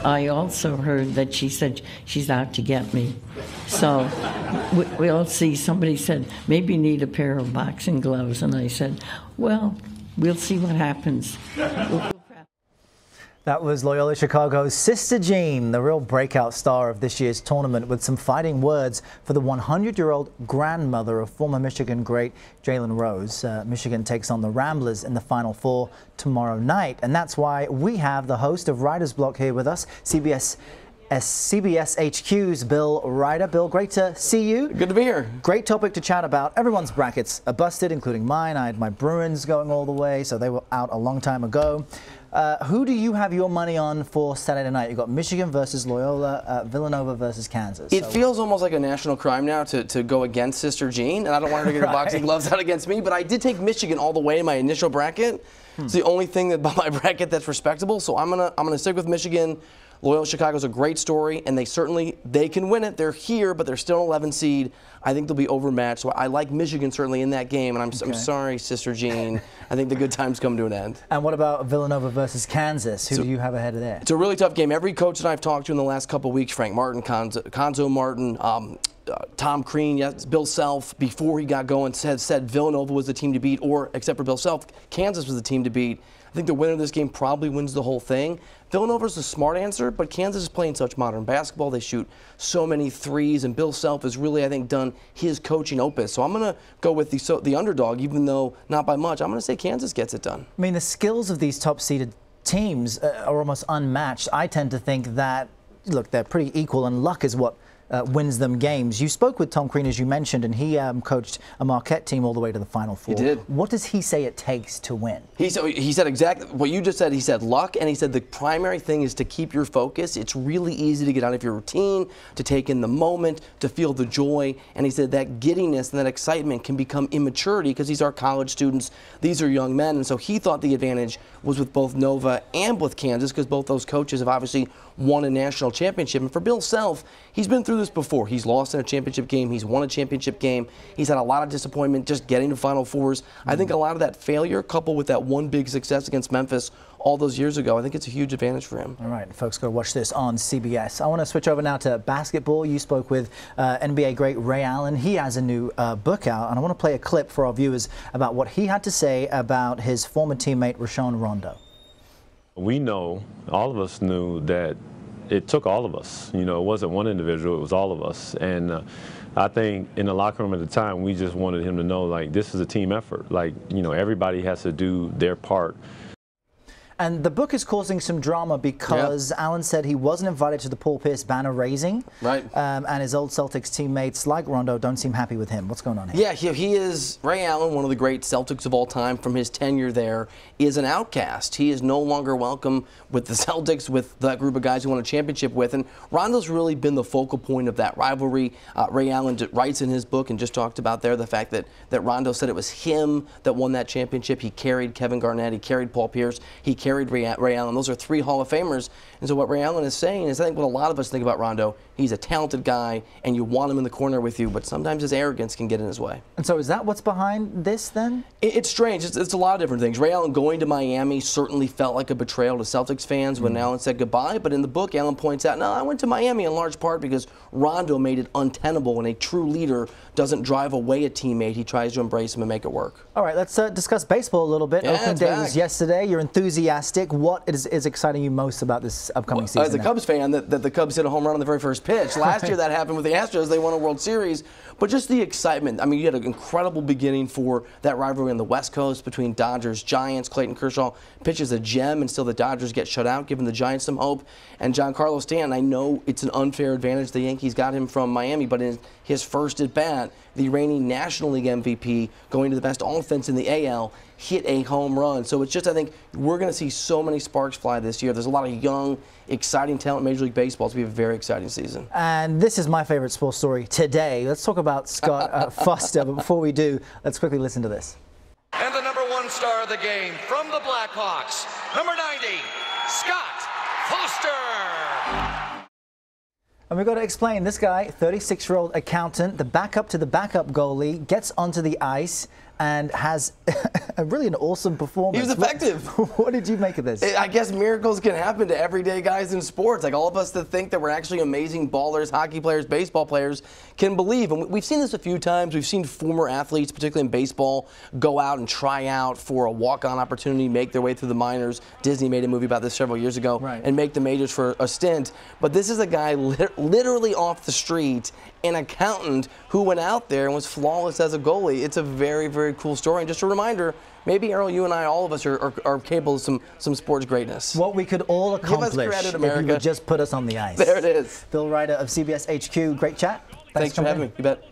I also heard that she said she's out to get me. So we'll see. Somebody said, maybe you need a pair of boxing gloves. And I said, well, we'll see what happens. That was Loyola Chicago's Sister Jean, the real breakout star of this year's tournament, with some fighting words for the 100-year-old grandmother of former Michigan great Jalen Rose. Michigan takes on the Ramblers in the Final Four tomorrow night, and that's why we have the host of Writer's Block here with us, CBS HQ's Bill Reiter. Bill, great to see you. Good to be here. Great topic to chat about. Everyone's brackets are busted, including mine. I had my Bruins going all the way, so they were out a long time ago. Who do you have your money on for Saturday night? You've got Michigan versus Loyola, Villanova versus Kansas. It feels almost like a national crime now to go against Sister Jean, and I don't want her to get her boxing gloves out against me, but I did take Michigan all the way in my initial bracket. It's the only thing about my bracket that's respectable, so I'm gonna stick with Michigan. Loyola Chicago's a great story, and they can win it. They're here, but they're still an 11 seed. I think they'll be overmatched. So I like Michigan certainly in that game, and I'm sorry, Sister Jean. I think the good times come to an end. And what about Villanova versus Kansas? Who do you have ahead of there? It's a really tough game. Every coach that I've talked to in the last couple of weeks, Frank Martin, Conzo Martin, Tom Crean, yes, Bill Self, before he got going, said Villanova was the team to beat, or except for Bill Self, Kansas was the team to beat. I think the winner of this game probably wins the whole thing. Villanova's a smart answer, but Kansas is playing such modern basketball. They shoot so many threes, and Bill Self has really, I think, done his coaching opus. So I'm going to go with the underdog, even though not by much. I'm going to say Kansas gets it done. I mean, the skills of these top-seeded teams are almost unmatched. I tend to think that, look, they're pretty equal, and luck is what wins them games. You spoke with Tom Crean, as you mentioned, and he coached a Marquette team all the way to the Final Four. He did. What does he say it takes to win? He said exactly what you just said. He said luck, and he said the primary thing is to keep your focus. It's really easy to get out of your routine, to take in the moment, to feel the joy. And he said that giddiness and that excitement can become immaturity because these are college students. These are young men. And so he thought the advantage was with both Nova and with Kansas because both those coaches have obviously won a national championship. And for Bill Self, he's been through this before. He's lost in a championship game. He's won a championship game. He's had a lot of disappointment just getting to Final Fours. I think a lot of that failure, coupled with that one big success against Memphis all those years ago, I think it's a huge advantage for him. All right, folks, go watch this on CBS. I want to switch over now to basketball. You spoke with NBA great Ray Allen. He has a new book out, and I want to play a clip for our viewers about what he had to say about his former teammate, Rajon Rondo. We know, all of us knew that it took all of us. You know, it wasn't one individual, it was all of us. And I think in the locker room at the time, we just wanted him to know, like, this is a team effort. Like, you know, everybody has to do their part. And the book is causing some drama because Allen said he wasn't invited to the Paul Pierce banner raising. Right. And his old Celtics teammates like Rondo don't seem happy with him. What's going on here? Yeah, he is, Ray Allen, one of the great Celtics of all time from his tenure there, is an outcast. He is no longer welcome with the Celtics, with that group of guys who won a championship with. And Rondo's really been the focal point of that rivalry. Ray Allen writes in his book and just talked about there the fact that Rondo said it was him that won that championship. He carried Kevin Garnett, he carried Paul Pierce, he carried Ray Allen. Those are three Hall of Famers. And so what Ray Allen is saying is, I think what a lot of us think about Rondo, he's a talented guy and you want him in the corner with you, but sometimes his arrogance can get in his way. And so is that what's behind this then? It's strange. It's a lot of different things. Ray Allen going to Miami certainly felt like a betrayal to Celtics fans when Allen said goodbye, but in the book Allen points out, no, I went to Miami in large part because Rondo made it untenable, and a true leader doesn't drive away a teammate. He tries to embrace him and make it work. All right, let's discuss baseball a little bit. Yeah, Opening day was yesterday. You're enthusiastic. What is exciting you most about this upcoming season? As a Cubs fan, that the Cubs hit a home run on the very first pitch. Last year that happened with the Astros. They won a World Series. But just the excitement. I mean, you had an incredible beginning for that rivalry on the West Coast between Dodgers, Giants. Clayton Kershaw pitches a gem, and still the Dodgers get shut out, giving the Giants some hope. And Giancarlo Stanton, I know it's an unfair advantage. The Yankees got him from Miami, but in his first at-bat, the reigning National League MVP, going to the best offense in the AL, hit a home run. So it's just, I think, we're going to see so many sparks fly this year. There's a lot of young, exciting talent in Major League Baseball. It's going to be a very exciting season. And this is my favorite sports story today. Let's talk about Scott Foster. But before we do, let's quickly listen to this. And the #1 star of the game from the Blackhawks, number 90, Scott Foster. And we've got to explain, this guy, 36-year-old accountant, the backup to the backup goalie, gets onto the ice and has really an awesome performance. He was effective. What did you make of this? I guess miracles can happen to everyday guys in sports. Like all of us that think that we're actually amazing ballers, hockey players, baseball players can believe. And we've seen this a few times. We've seen former athletes, particularly in baseball, go out and try out for a walk-on opportunity, make their way through the minors. Disney made a movie about this several years ago, and make the majors for a stint. But this is a guy literally off the street, an accountant who went out there and was flawless as a goalie. It's a very, very cool story. And just a reminder, maybe, Errol, you and I, all of us are capable of some sports greatness. What we could all accomplish Give us credit, America. if you would just put us on the ice. There it is. Bill Reiter of CBS HQ, great chat. Thanks for having me. You bet.